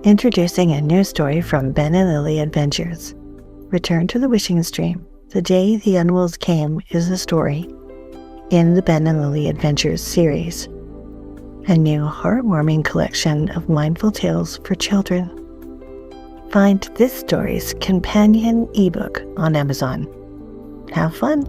Introducing a new story from Ben and Lily Adventures. Return to the Wishing Stream. The Day the Animals Came is a story in the Ben and Lily Adventures series, a new heartwarming collection of mindful tales for children. Find this story's companion ebook on Amazon. Have fun!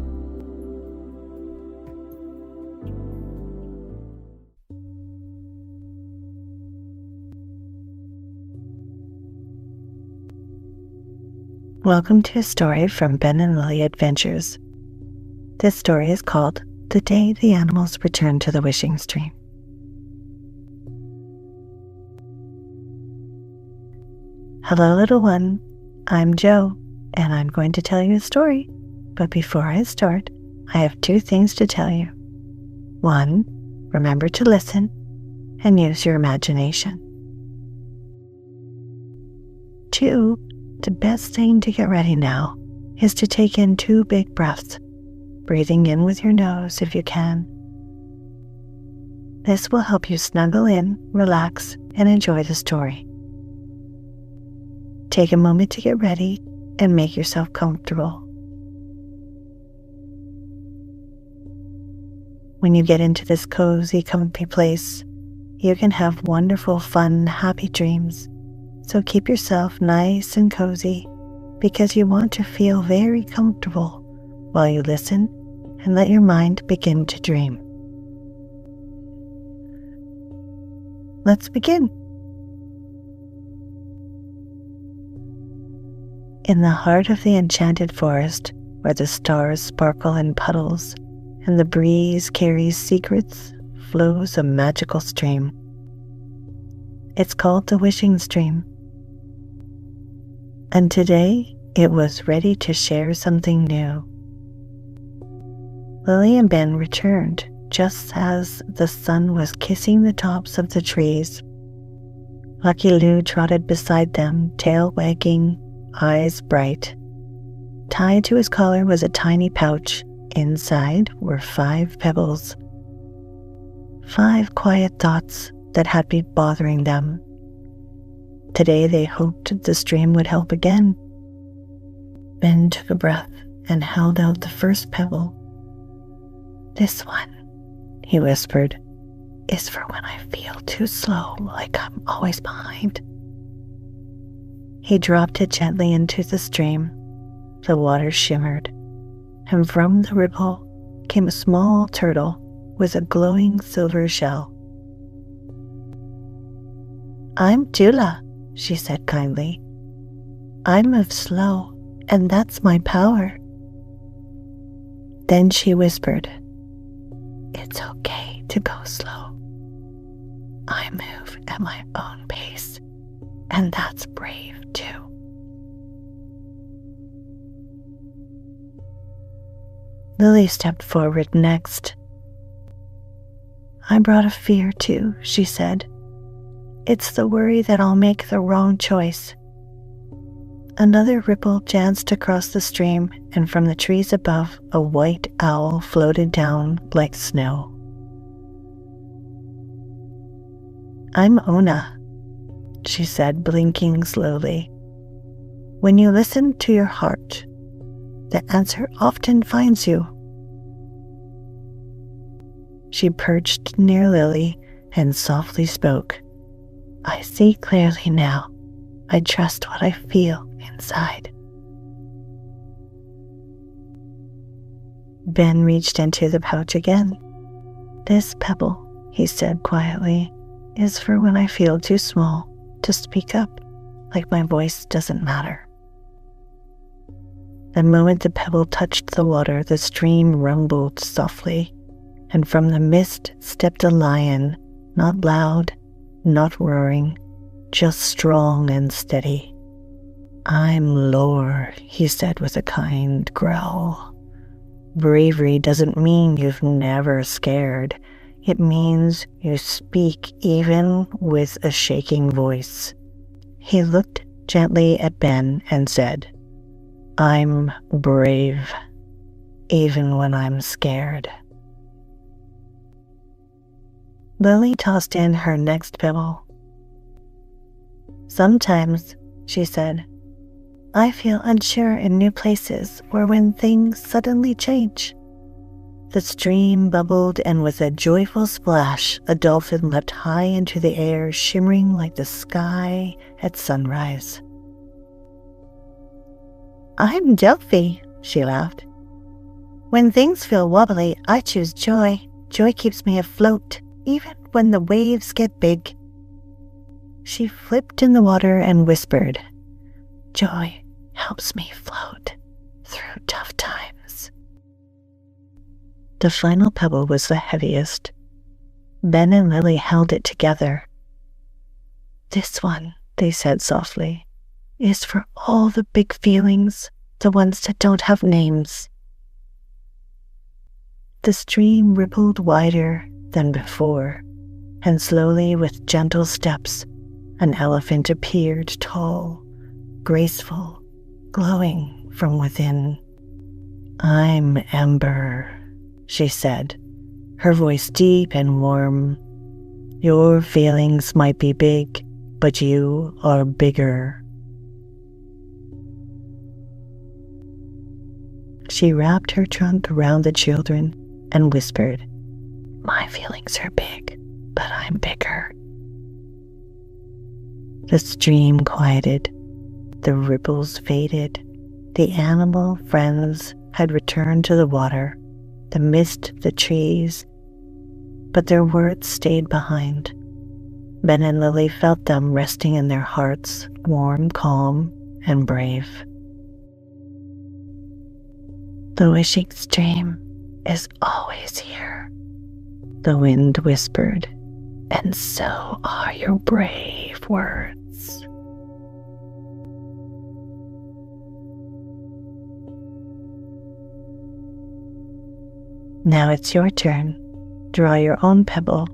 Welcome to a story from Ben and Lily Adventures. This story is called The Day the Animals Returned to the Wishing Stream. Hello, little one. I'm Joe, and I'm going to tell you a story. But before I start, I have two things to tell you. One, remember to listen and use your imagination. Two, the best thing to get ready now is to take in 2 big breaths, breathing in with your nose if you can. This will help you snuggle in, relax, and enjoy the story. Take a moment to get ready and make yourself comfortable. When you get into this cozy, comfy place, you can have wonderful, fun, happy dreams. So keep yourself nice and cozy because you want to feel very comfortable while you listen and let your mind begin to dream. Let's begin. In the heart of the enchanted forest, where the stars sparkle in puddles and the breeze carries secrets, flows a magical stream. It's called the Wishing Stream. And today, it was ready to share something new. Lily and Ben returned just as the sun was kissing the tops of the trees. Lucky Lou trotted beside them, tail wagging, eyes bright. Tied to his collar was a tiny pouch. Inside were 5 pebbles. 5 quiet thoughts that had been bothering them. Today they hoped the stream would help again. Ben took a breath and held out the first pebble. "This one," he whispered, "is for when I feel too slow, like I'm always behind." He dropped it gently into the stream. The water shimmered, and from the ripple came a small turtle with a glowing silver shell. "I'm Jula," she said kindly. "I move slow, and that's my power." Then she whispered, "It's okay to go slow. I move at my own pace, and that's brave too." Lily stepped forward next. "I brought a fear too," she said. "It's the worry that I'll make the wrong choice." Another ripple danced across the stream, and from the trees above, a white owl floated down like snow. "I'm Ona," she said, blinking slowly. "When you listen to your heart, the answer often finds you." She perched near Lily and softly spoke. "I see clearly now. I trust what I feel inside." Ben reached into the pouch again. "This pebble," he said quietly, "is for when I feel too small to speak up, like my voice doesn't matter." The moment the pebble touched the water, the stream rumbled softly, and from the mist stepped a lion, not loud, not roaring, just strong and steady. "I'm Lore," he said with a kind growl. "Bravery doesn't mean you've never scared. It means you speak even with a shaking voice." He looked gently at Ben and said, "I'm brave, even when I'm scared." Lily tossed in her next pebble. Sometimes, she said, I feel unsure in new places or when things suddenly change. The stream bubbled, and with a joyful splash, a dolphin leapt high into the air, shimmering like the sky at sunrise. I'm Delphi, she laughed. When things feel wobbly, I choose joy. Joy keeps me afloat, even when the waves get big. She flipped in the water and whispered, Joy helps me float through tough times. The final pebble was the heaviest. Ben and Lily held it together. This one, they said softly, is for all the big feelings, the ones that don't have names. The stream rippled wider than before, and slowly, with gentle steps, an elephant appeared, tall, graceful, glowing from within. I'm Ember, she said, her voice deep and warm. Your feelings might be big, but you are bigger. She wrapped her trunk around the children and whispered, My feelings are big, but I'm bigger. The stream quieted, the ripples faded, the animal friends had returned to the water, the mist, the trees, but their words stayed behind. Ben and Lily felt them resting in their hearts, warm, calm, and brave. The wishing stream is always here, the wind whispered, and so are your brave words. Now it's your turn. Draw your own pebble.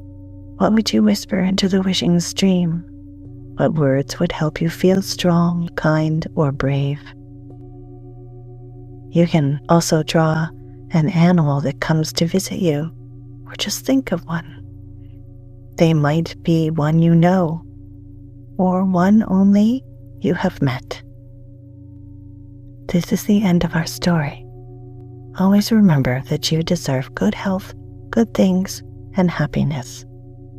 What would you whisper into the wishing stream? What words would help you feel strong, kind, or brave? You can also draw an animal that comes to visit you, or just think of one. They might be one you know, or one only you have met. This is the end of our story. Always remember that you deserve good health, good things, and happiness.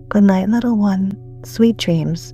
Good night, little one. Sweet dreams.